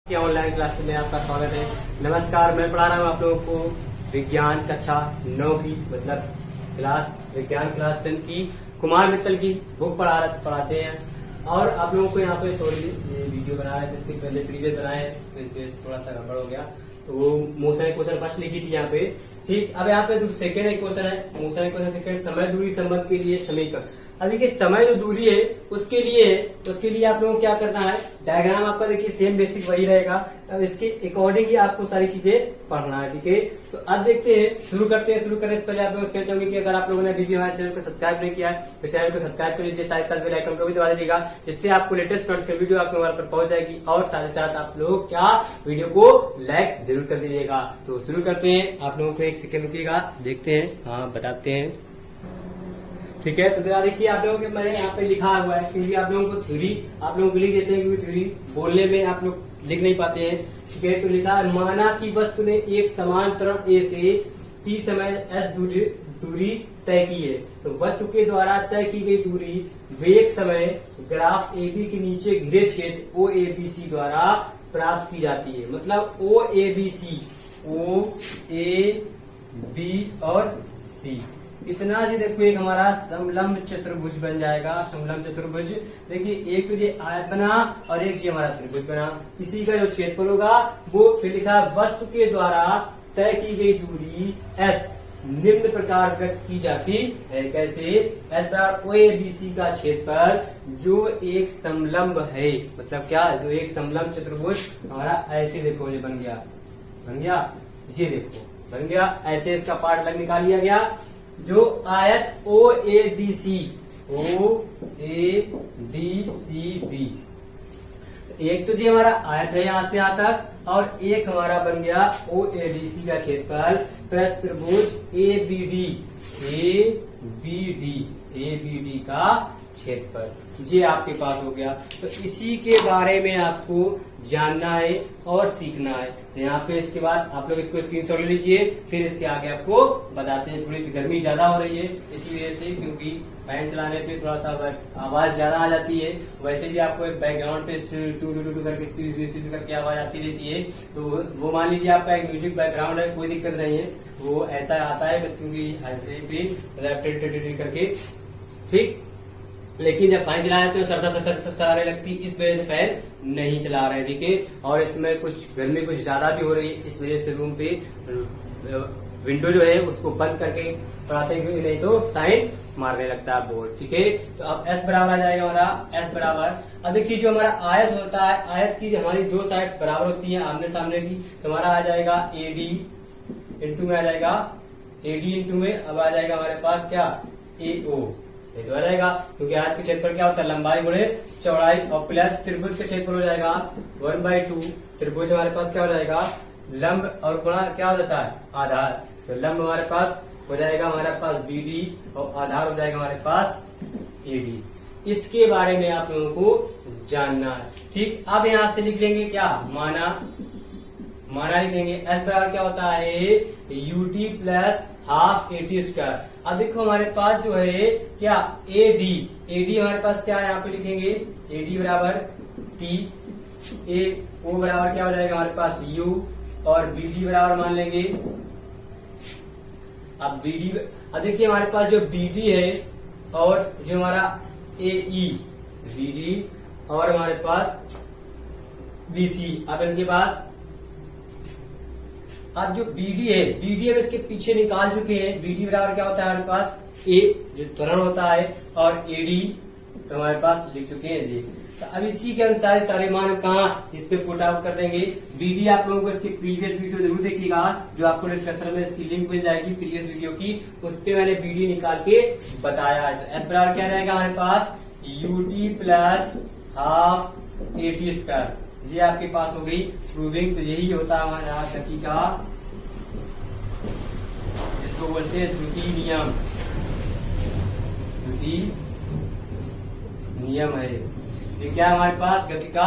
की online class में आपका स्वागत है। नमस्कार, मैं पढ़ा रहा हूँ आप लोगों को विज्ञान कक्षा 9 की मतलब विज्ञान क्लास 10 की कुमार मित्तल की बुक पढ़ाते हैं। और आप लोगों को यहाँ पे सॉरी ये वीडियो बनाया है जिसके पहले प्रीवियस बनाया है, थोड़ा सा गड़बड़ हो गया। तो वो मोशन क्वेश्चन फर्स्ट लिखी थी यहाँ पे, ठीक। अब यहाँ पे सेकेंड एक क्वेश्चन है, मोशन क्वेश्चन सेकेंड, समय दूरी संबंध के लिए समीकरण। अब देखिए समय जो दूरी है उसके लिए आप लोगों को क्या करना है, डायग्राम आपका देखिए सेम बेसिक वही रहेगा। अब इसके अकॉर्डिंग ही आपको सारी चीजें पढ़ना है, ठीक है। तो अब देखते हैं, शुरू करने से पहले आप लोग कहना चाहूंगी कि अगर आप लोगों ने अभी भी हमारे चैनल को सब्सक्राइब नहीं किया है तो चैनल को सब्सक्राइब कर लीजिए, साथ साथ बेल आइकन को भी दबा दीजिएगा, जिससे आपको लेटेस्ट नोटिफिकेशन वीडियो आपके मोबाइल पर पहुंच जाएगी। और साथ ही साथ आप लोग क्या वीडियो को लाइक जरूर कर दीजिएगा। तो शुरू करते हैं, आप लोगों को एक सेकंड रुकिएगा, देखते हैं, हाँ बताते हैं, ठीक है। तो देखिए आप लोगों के मैंने यहाँ पे लिखा हुआ है, क्योंकि आप लोगों को थ्योरी आप लोगों को लिख देते हैं, क्योंकि थ्योरी बोलने में आप लोग लिख नहीं पाते हैं, ठीक है। तो लिखा है, माना कि वस्तु ने एक समान त्वरण ए से टी समय एस दूरी तय की है। तो वस्तु के द्वारा तय की गई दूरी वेग समय ग्राफ ए बी के नीचे घिरे क्षेत्र ओ ए बी सी द्वारा प्राप्त की जाती है। मतलब ओ ए बी और सी इतना जी, देखो एक हमारा समलंब चतुर्भुज बन जाएगा। समलंब चतुर्भुज देखिए, एक तो ये आयत बना और एक ये हमारा त्रिभुज बना। इसी का जो क्षेत्रफल होगा वो फिर लिखा वस्तु के द्वारा तय की गई दूरी एस निम्न प्रकार व्यक्त की जाती है। कैसे? एस बराबर ओ ए बी सी का क्षेत्रफल जो एक समलंब है, मतलब क्या, जो एक समलंब चतुर्भुज हमारा ऐसे देखो ये बन गया, ये देखो बन गया ऐसे, इसका पार्ट अलग निकाल लिया गया। जो आयत ओ ए डी सी बी, एक तो जी हमारा आयत है यहाँ से यहाँ तक, और एक हमारा बन गया ओ ए डी सी का क्षेत्रफल प्लस त्रिभुज ए बी डी का क्षेत्रफल, ये आपके पास हो गया। तो इसी के बारे में आपको जानना है और सीखना है। तो यहाँ पे इसके बाद आप लोग इसको स्क्रीनशॉट ले लीजिए, फिर इसके आगे आपको बताते हैं। थोड़ी सी गर्मी ज्यादा हो रही है इसी वजह से, क्योंकि फैन चलाने पे थोड़ा सा आवाज ज्यादा आ जाती है। वैसे भी आपको एक बैकग्राउंड पे टू करके आवाज आती रहती है, तो वो मान लीजिए आपका एक म्यूजिक बैकग्राउंड है, कोई दिक्कत नहीं है, वो ऐसा आता है क्योंकि करके, ठीक। लेकिन जब फैन चला रहे तो सर लगती, इस वजह से फैन नहीं चला रहे, ठीक है। और इसमें कुछ गर्मी कुछ ज्यादा भी हो रही है, इस वजह से रूम पे विंडो जो है उसको बंद करके पढ़ाते हैं, नहीं तो साइन मारने लगता है बोर्ड, ठीक है। तो अब एस बराबर आ जाएगा हमारा, एस बराबर, अब देखिए जो हमारा आयत होता है, आयत की हमारी दो साइड्स बराबर होती है आमने सामने की, तो हमारा आ जाएगा ए डी इंटू में आ जाएगा इंटू में, अब आ जाएगा हमारे पास क्या, ए ओ, ये तो आ जाएगा, क्योंकि आयत के क्षेत्रफल क्या होता है, लंबाई गुणे चौड़ाई, और प्लस त्रिभुज के क्षेत्रफल हो जाएगा 1/2। त्रिभुज हमारे पास क्या हो जाएगा, लंब और गुणा क्या हो जाता है, आधार। तो लंब हमारे पास हो जाएगा हमारे पास बी डी और आधार हो जाएगा हमारे पास ए डी। इसके बारे में आप लोगों को जानना है, ठीक। अब यहाँ से लिख लेंगे क्या, माना लिख लेंगे। एस बराबर क्या होता है, you t plus half a t square. अब देखो हमारे पास जो है क्या, ए डी हमारे पास क्या है, यहाँ पे लिखेंगे ए डी बराबर टी, ए ओ बराबर क्या हो जाएगा हमारे पास यू, और बी डी बराबर मान लेंगे, अब बी डी, अब देखिए हमारे पास जो बी डी है और जो हमारा ए ई, बी डी और हमारे पास बी सी, अब इनके पास अब जो बीडी है, बीडी हम इसके पीछे निकाल चुके हैं। बीडी बराबर क्या होता है हमारे पास, ए जो त्वरण होता है, और एडी तो हमारे पास लिख चुके हैं जी। तो अब इसी के अनुसार सारे मान हम कहाँ इस पे पुट आउट कर देंगे। बीडी आप लोगों को इसके प्रीवियस वीडियो जरूर देखिएगा, जो आपको डिस्क्रिप्शन में इसकी लिंक मिल जाएगी प्रीवियस वीडियो की, उस पे मैंने बीडी निकाल के बताया है। तो एस बराबर क्या रहेगा हमारे पास, u t plus half a t square, ये आपके पास हो गई प्रूविंग। तो यही होता है हमारा गति का, जिसको बोलते हैं द्वितीय नियम है। ये क्या हमारे पास गति का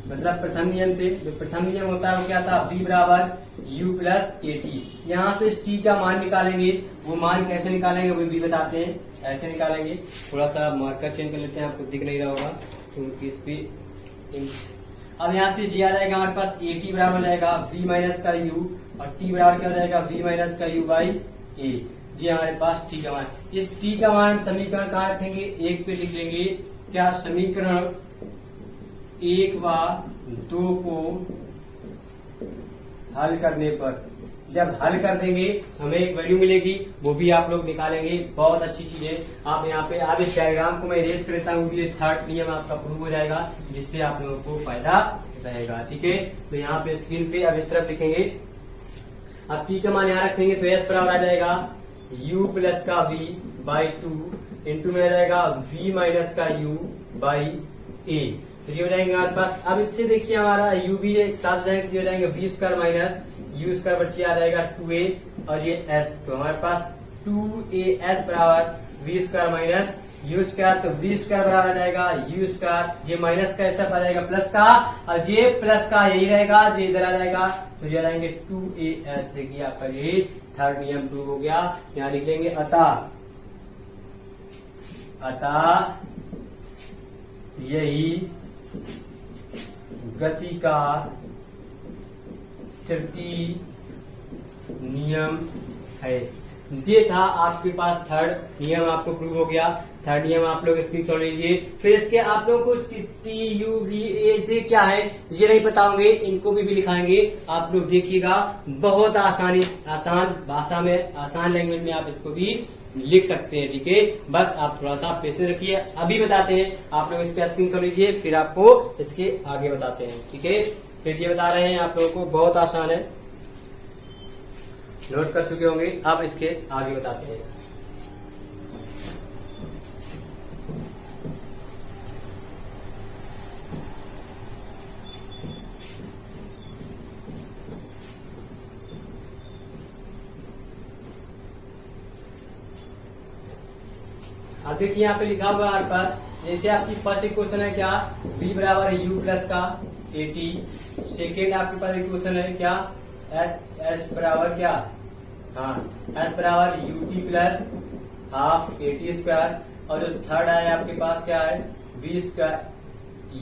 मतलब प्रथम नियम से। जो प्रथम नियम होता है वो क्या था, v बराबर u प्लस ए टी। यहाँ से इस t का मान निकालेंगे, वो मान कैसे निकालेंगे वो भी बताते हैं, ऐसे निकालेंगे। थोड़ा सा मार्कर चेंज कर लेते हैं, आपको दिख नहीं रहा होगा क्योंकि इस पे। अब यहाँ से जी आ जाएगा हमारे पास, ए टी बराबर हो जाएगा v माइनस का u, और t बराबर क्या हो जाएगा, v माइनस का u बाई ए। जी हमारे पास t का मान, इस t का मान समीकरण कहाँ रखेंगे, एक पे लिख लेंगे। क्या, समीकरण 1 व 2 को हल करने पर, जब हल कर देंगे तो हमें एक वैल्यू मिलेगी, वो भी आप लोग निकालेंगे। बहुत अच्छी चीज है। आप यहाँ पे, आप इस डायग्राम को मैं इरेज कर देता हूँ, ये थर्ड नियम आपका प्रूव हो जाएगा, जिससे आप लोगों को फायदा रहेगा। ठीक है, तो यहाँ पे स्क्रीन पे अब इस तरफ लिखेंगे। अब टी का मान यहाँ रखेंगे तो एस बराबर आ जाएगा u प्लस का v बाई 2 इंटू में आ जाएगा v माइनस का u बाई ए। तो ये हो जाएंगे हमारे पास। अब इससे देखिए हमारा u भी साथ हो जाएंगे, हो जाएंगे v square minus u square बच्चे आ जाएगा 2a, और ये s, तो हमारे पास 2as बराबर v square minus u square, तो v स्क्वायर बराबर आ जाएगा u स्क्वायर, ये माइनस का ऐसा आ जाएगा प्लस का, और ये प्लस का यही रहेगा, ये इधर आ जाएगा, तो ये रहेंगे 2as। देखिए आपका ये थर्ड नियम प्रूव हो गया। यहाँ लिख लेंगे अतः यही गति का तृतीय नियम है। ये था आपके पास थर्ड नियम, आपको प्रूव हो गया। थर्ड नियम आप लोग स्क्रीन शॉट लीजिए। फिर इसके आप लोगों को टी यू वी ए से क्या है ये नहीं पता होंगे, इनको भी लिखाएंगे। आप लोग देखिएगा, बहुत आसान भाषा में, आसान लैंग्वेज में आप इसको भी लिख सकते हैं। ठीक है, बस आप थोड़ा सा पेशेंस रखिए, अभी बताते हैं। आप लोग इसके स्क्रीन शॉट लीजिए, फिर आपको इसके आगे बताते हैं। ठीक है, फिर ये बता रहे हैं आप लोगों को, बहुत आसान है, नोट कर चुके होंगे। अब इसके आगे बताते हैं। अब देखिए यहाँ पे लिखा हुआ हमारे पास, जैसे आपकी फर्स्ट इक्वेशन है क्या, v बराबर u प्लस का ए टी। सेकेंड आपके पास इक्वेशन है क्या, s बराबर क्या, हाँ s बराबर u T plus half a t square. और जो थर्ड है आपके पास क्या है, v स्क्वायर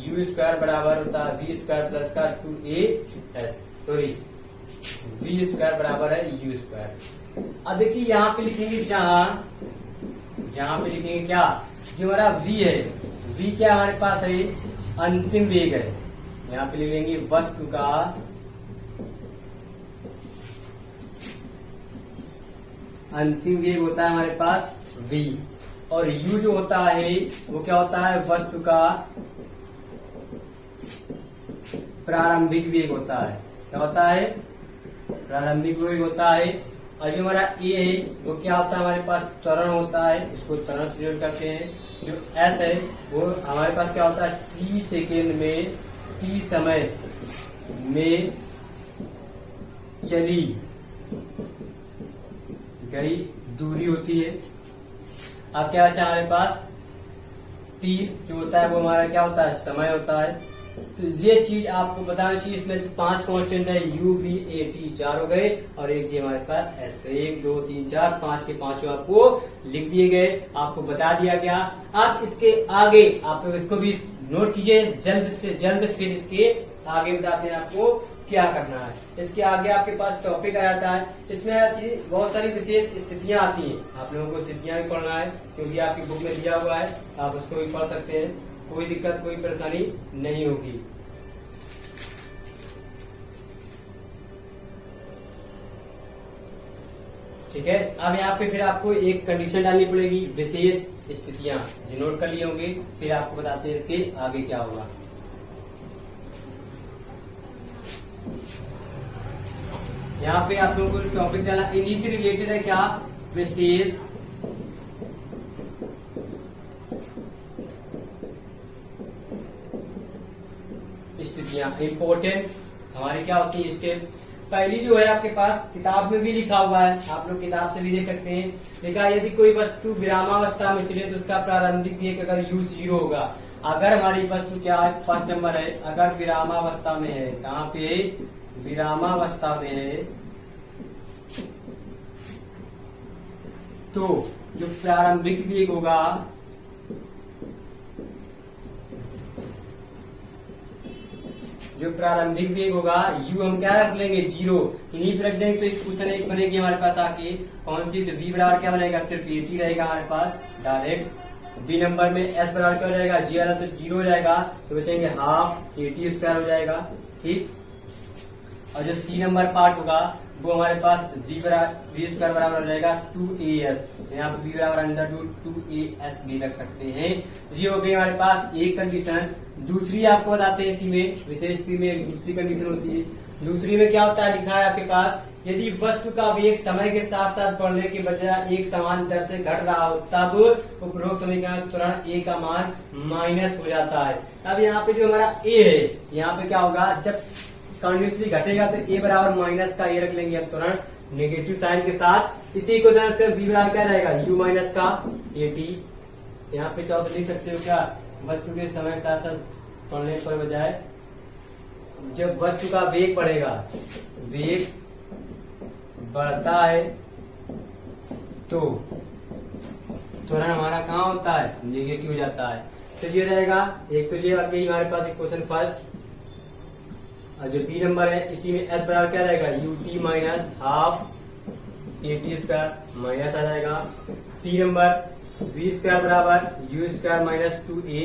u स्क्वायर बराबर होता है v स्क्वायर प्लस का 2as, सॉरी v स्क्वायर बराबर है u स्क्वायर। अब देखिए यहाँ पे लिखेंगे, यहाँ पे लिखेंगे क्या, जो हमारा v है, v क्या हमारे पास है, अंतिम वेग है। यहाँ पे लिख लेंगे वस्तु का अंतिम वेग होता है हमारे पास v, और u जो होता है वो क्या होता है, वस्तु का प्रारंभिक वेग होता है। क्या होता है, प्रारंभिक वेग होता है। और जो हमारा ए है वो क्या होता है, हमारे पास त्वरण होता है, इसको त्वरण से डिनोट करते हैं। जो एस है वो हमारे पास क्या होता है, टी सेकेंड में, टी समय में चली गई दूरी होती है। अब क्या बचा हमारे पास, टी जो होता है वो हमारा क्या होता है, समय होता है। तो ये चीज आपको बताना चाहिए। इसमें जो 5 कांस्टेंट है, u v a t 4 हो गए, और एक ये हमारे पास s, तो 1 2 3 4 5 के 5 आपको लिख दिए गए, आपको बता दिया गया। अब इसके आगे आप लोग इसको भी नोट कीजिए जल्द से जल्द, फिर इसके आगे बताते हैं आपको क्या करना है। इसके आगे आपके पास टॉपिक आ जाता है, इसमें बहुत सारी विशेष स्थितियां आती हैं। आप लोगों को स्थितियां भी पढ़ना है, क्योंकि आपकी बुक में दिया हुआ है, आप उसको भी पढ़ सकते हैं, कोई दिक्कत कोई परेशानी नहीं होगी। ठीक है, अब यहाँ पे फिर आपको एक कंडीशन डालनी पड़ेगी, विशेष स्थितियां जो नोट कर लिए होंगे, फिर आपको बताते हैं इसके आगे क्या होगा। यहाँ पे आप लोगों को टॉपिक डाला, इन्हीं से रिलेटेड है क्या, विशेष स्थितियां, इम्पोर्टेंट हमारी क्या होती है स्टेप्स। पहली जो है आपके पास किताब में भी लिखा हुआ है, आप लोग किताब से भी देख सकते हैं। देखा, यदि कोई वस्तु विरामावस्था में चले तो उसका प्रारंभिक वेग अगर u 0 होगा। अगर हमारी वस्तु क्या है, फर्स्ट नंबर है, अगर विरामावस्था में है, कहाँ पे, विरामावस्था में है, तो जो प्रारंभिक वेग होगा, जो प्रारंभिक वेग होगा u हम क्या रख लेंगे, 0, इन्हीं पे रख देंगे तो इस क्वेश्चन एक बनेगी हमारे पास आके कौन सी, तो v बराबर क्या बनेगा, सिर्फ 80 रहेगा हमारे पास डायरेक्ट। बी नंबर में s बराबर क्या हो जाएगा, g वाला तो 0 हो जाएगा, तो बचेंगे हाफ 80 स्क्वायर हो जाएगा, ठीक। और जो सी नंबर पार्ट होगा वो हमारे पास v स्क्वायर बराबर हो जाएगा 2as, यहाँ पे v बराबर अंडर रूट 2as भी रख सकते हैं। ये हो गई हमारे पास एक कंडीशन। दूसरी आपको बताते हैं, इसी में विशेष स्थिति में एक दूसरी कंडीशन होती है। दूसरी में क्या होता है, लिखा है आपके पास, यदि वस्तु का वेग समय के साथ साथ बढ़ने के बजाय एक समान दर से घट रहा हो तब उपरोक्त समीकरण तुरंत a का मान माइनस हो जाता है। अब यहाँ पे जो हमारा a है, यहाँ पे क्या होगा, जब कंटिन्यूसली घटेगा तो a बराबर माइनस का a रख लेंगे अब तुरंत नेगेटिव साइन के साथ। इसी को v बराबर क्या रहेगा, u माइनस का 80। यहाँ पे चौथा लिख सकते हो क्या, वस्तु के समय के साथ साथ बढ़ने पर बजाय जब वस्तु का वेग बढ़ेगा, वेग बढ़ता है तो त्वरण हमारा कहाँ होता है, नेगेटिव हो जाता है। तो ये रहेगा एक, तो ये वाकई हमारे पास एक क्वेश्चन फर्स्ट। और जो बी नंबर है इसी में एस बराबर क्या रहेगा, u t minus half 80 square minus आ जाएगा। सी नंबर वी स्क्वायर बराबर यू स्क्वायर माइनस 2a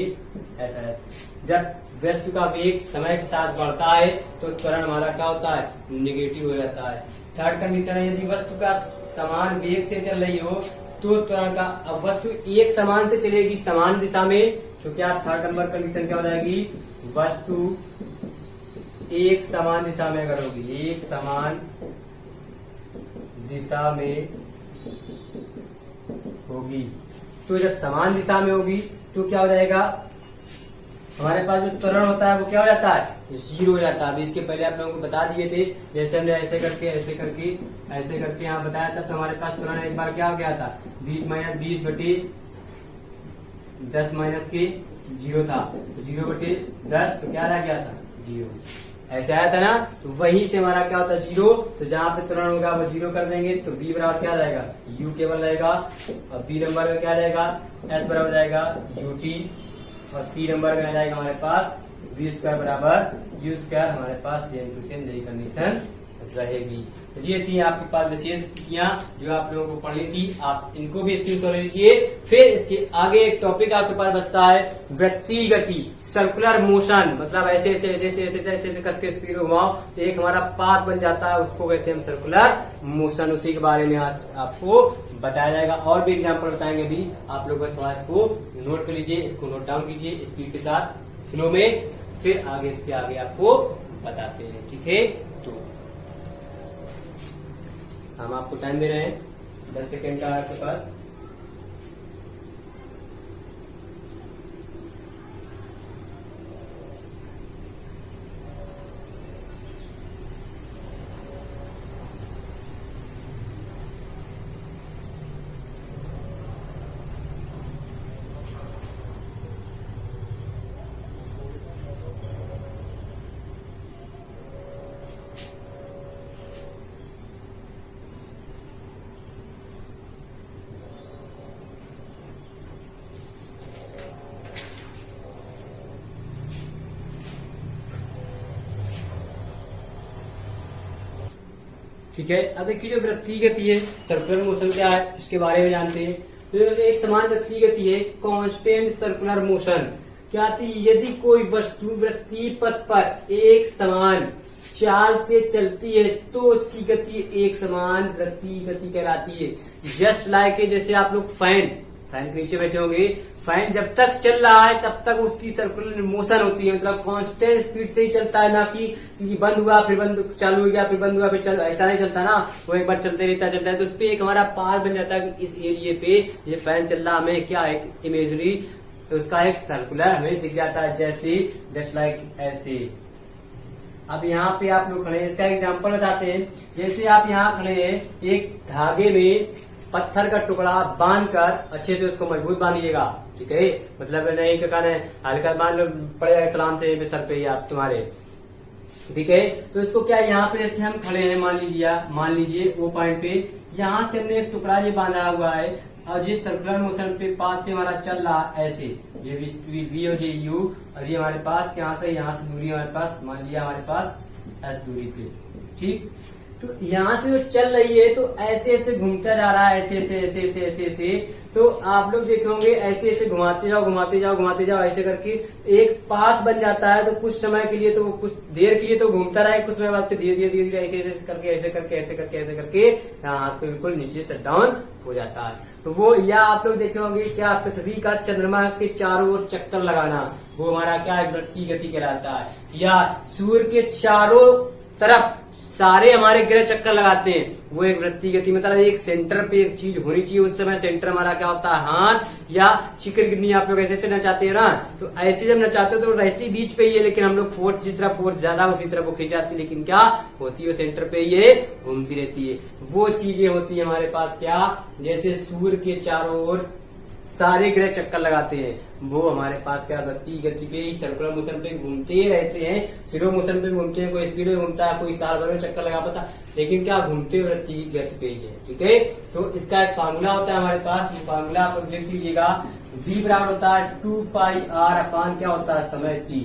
ऐसा है। जब वस्तु का वेग समय के साथ बढ़ता है तो त्वरण हमारा क्या होता है, नेगेटिव हो जाता है। थर्ड कंडीशन है, यदि वस्तु का समान वेग से चल रही हो तो त्वरण का, अब वस्तु एक समान से चलेगी समान दिशा में, तो क्या थर्ड नंबर कंडीशन क्या हो जाएगी, वस्तु एक समान दिशा में अगर होगी, एक समान दिशा में होगी, तो जब समान दिशा में होगी तो क्या हो जाएगा, हमारे पास जो त्वरण होता है वो क्या हो जाता है, 0 हो जाता है। अभी इसके पहले आप लोगों को बता दिए थे, जैसे हमने ऐसे करके ऐसे करके ऐसे करके यहाँ बताया था, तो हमारे पास त्वरण एक बार क्या हो गया था, 20 माइनस 20 बटे 10 माइनस के 0 था, तो 0 बटे 10 तो क्या रह गया था, 0 ऐसे आया था ना। तो वहीं से हमारा क्या होता है, 0, तो जहाँ पे त्वरण होगा वो 0 कर देंगे, तो b बराबर क्या रहेगा, u केवल रहेगा। और b नंबर में क्या रहेगा, s बराबर रहेगा ut, और सी नंबर में आ जाएगा हमारे पास वी स्क्वायर बराबर यू स्क्वायर, हमारे पास सेम टू सेम यही कंडीशन रहेगी। ये थी आपके पास विशेष स्थितियां जो आप लोगों को पढ़नी थी, आप इनको भी स्क्रीनशॉट ले लीजिए। फिर इसके आगे एक टॉपिक आपके पास बचता है वृत्तीय गति, सर्कुलर मोशन, मतलब ऐसे ऐसे ऐसे ऐसे ऐसे ऐसे ऐसे कस के स्पीड में घुमाओ तो एक हमारा पाथ बन जाता है, उसको कहते हैं हम सर्कुलर मोशन। उसी के बारे में आज आपको बताया जाएगा, और भी एग्जाम्पल बताएंगे। अभी आप लोग थोड़ा इसको नोट कर लीजिए, इसको नोट डाउन कीजिए स्पीड के साथ फ्लो में, फिर आगे इसके आगे आपको बताते हैं, ठीक है। तो हम आपको टाइम दे रहे हैं 10 सेकेंड का आपके पास। ठीक है, अब देखिए जो वृत्तीय गति है, सर्कुलर मोशन क्या है इसके बारे में जानते हैं। तो एक समान वृत्तीय गति है, कांस्टेंट सर्कुलर मोशन क्या थी, यदि कोई वस्तु वृत्तीय पथ पर एक समान चाल से चलती है तो उसकी गति एक समान वृत्तीय गति कहलाती है। जस्ट लाइक जैसे आप लोग फैन के नीचे बैठे होंगे, फैन जब तक चल रहा है तब तक उसकी सर्कुलर मोशन होती है, मतलब कांस्टेंट स्पीड से ही चलता है, ना कि बंद हुआ फिर बंद चालू हो गया फिर बंद हुआ फिर चालू, ऐसा नहीं चलता ना, वो एक बार चलते रहता है। तो उस पर एक हमारा पाथ बन जाता है कि इस एरिए पे ये फैन चल रहा, हमें क्या है इमेजरी, तो उसका एक सर्कुलर हमें दिख जाता है, जैसे जस्ट लाइक ऐसे। अब यहाँ पे आप लोग खड़े, इसका एग्जाम्पल बताते हैं। जैसे आप यहाँ खड़े हैं एक धागे में, पत्थर का टुकड़ा बांधकर अच्छे से उसको मजबूत बांधिएगा, ठीक है। मतलब नहीं क्या कहना है, हल्का बांध लो, पड़ेगा सलाम से सर पे आप तुम्हारे, ठीक है। तो इसको क्या यहाँ पे जैसे हम खड़े हैं, मान लीजिए वो पॉइंट पे यहाँ से हमने एक टुकड़ा ये बांधा हुआ है और जिस सर्कुलर मोशन पे पाथ पे हमारा चल रहा है ऐसे, ये वी और ये यू, और ये हमारे पास यहाँ से दूरी हमारे पास, मान लिया हमारे पास एस दूरी पे, ठीक। तो यहाँ से जो चल रही है तो ऐसे ऐसे घूमता जा रहा है, ऐसे ऐसे ऐसे ऐसे ऐसे ऐसे। तो आप लोग देखे होंगे ऐसे ऐसे घुमाते जाओ ऐसे करके एक पाथ बन जाता है। तो कुछ समय के लिए, तो कुछ देर के लिए तो घूमता रहे, कुछ समय बाद धीरे धीरे धीरे ऐसे ऐसे करके यहाँ हाथ पे बिल्कुल नीचे से डाउन हो जाता है। तो वो, या आप लोग देखे होंगे क्या, पृथ्वी का चंद्रमा के चारों ओर चक्कर लगाना, वो हमारा क्या वृत्तीय गति कहलाता है। या सूर्य के चारों तरफ सारे हमारे ग्रह चक्कर लगाते हैं, वो एक वृत्तीय गति। मतलब एक सेंटर पे एक चीज होनी चाहिए, उस समय सेंटर हमारा क्या होता है, हाथ या चिकर गिरनी। आप लोग ऐसे नचाते हैं ना, तो ऐसे जब नचाते हो तो रहती बीच पे ही है, लेकिन हम लोग फोर्स, जिस तरह फोर्स ज्यादा उसी तरह वो खींचाती है, लेकिन क्या होती है, सेंटर पे ये घूमती रहती है। वो चीजें होती है हमारे पास क्या, जैसे सूर्य के चारों ओर सारे ग्रह चक्कर लगाते हैं, वो हमारे पास क्या वृत्तीय गति पे, सर्कुलर मोशन पे घूमते रहते हैं। स्लो मोशन पे घूमते हैं, कोई स्पीड में घूमता है, कोई साल भर में चक्कर लगा पाता, लेकिन क्या घूमते वृत्तीय गति पे ही है, ठीक है। तो इसका एक फार्मूला होता है हमारे पास, फार्मूला आप लिख लीजिएगा, v बराबर होता है 2πr अपान क्या होता है, समय t।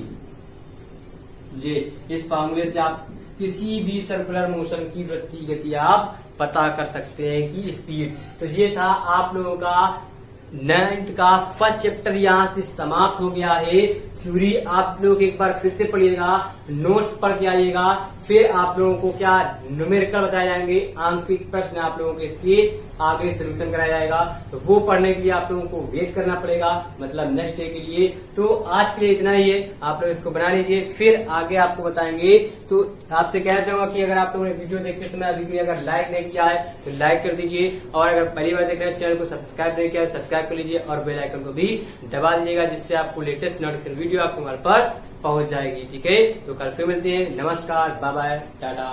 ये इस फार्मूले से आप किसी भी सर्कुलर मोशन की वृत्तीय गति आप पता कर सकते हैं कि स्पीड। तो ये था आप लोगों का 9th का फर्स्ट चैप्टर यहाँ से समाप्त हो गया है। थ्योरी आप लोग एक बार फिर से पढ़िएगा, नोट्स पढ़ के आइएगा, फिर आप लोगों को क्या न्यूमेरिकल बताए जाएंगे, आंकिक प्रश्न आप लोगों के इसके आगे सोल्यूशन कराया जाएगा। तो वो पढ़ने के लिए आप लोगों को वेट करना पड़ेगा, मतलब नेक्स्ट डे के लिए। तो आज के लिए इतना ही है, आप लोग इसको बना लीजिए, फिर आगे आपको बताएंगे। तो आपसे कहना चाहूंगा कि अगर आप लोगों ने वीडियो देखते समय अभी भी अगर लाइक नहीं किया है तो लाइक कर दीजिए, और अगर पहली बार देख रहे हैं चैनल को सब्सक्राइब नहीं किया है सब्सक्राइब कर लीजिए, और बेल आइकन को भी दबा दीजिएगा, जिससे आपको लेटेस्ट नोटिफिकेशन वीडियो आपको घर पर पहुंच जाएगी, ठीक है। तो कल फिर मिलते हैं, नमस्कार, बाय बाय, टाटा।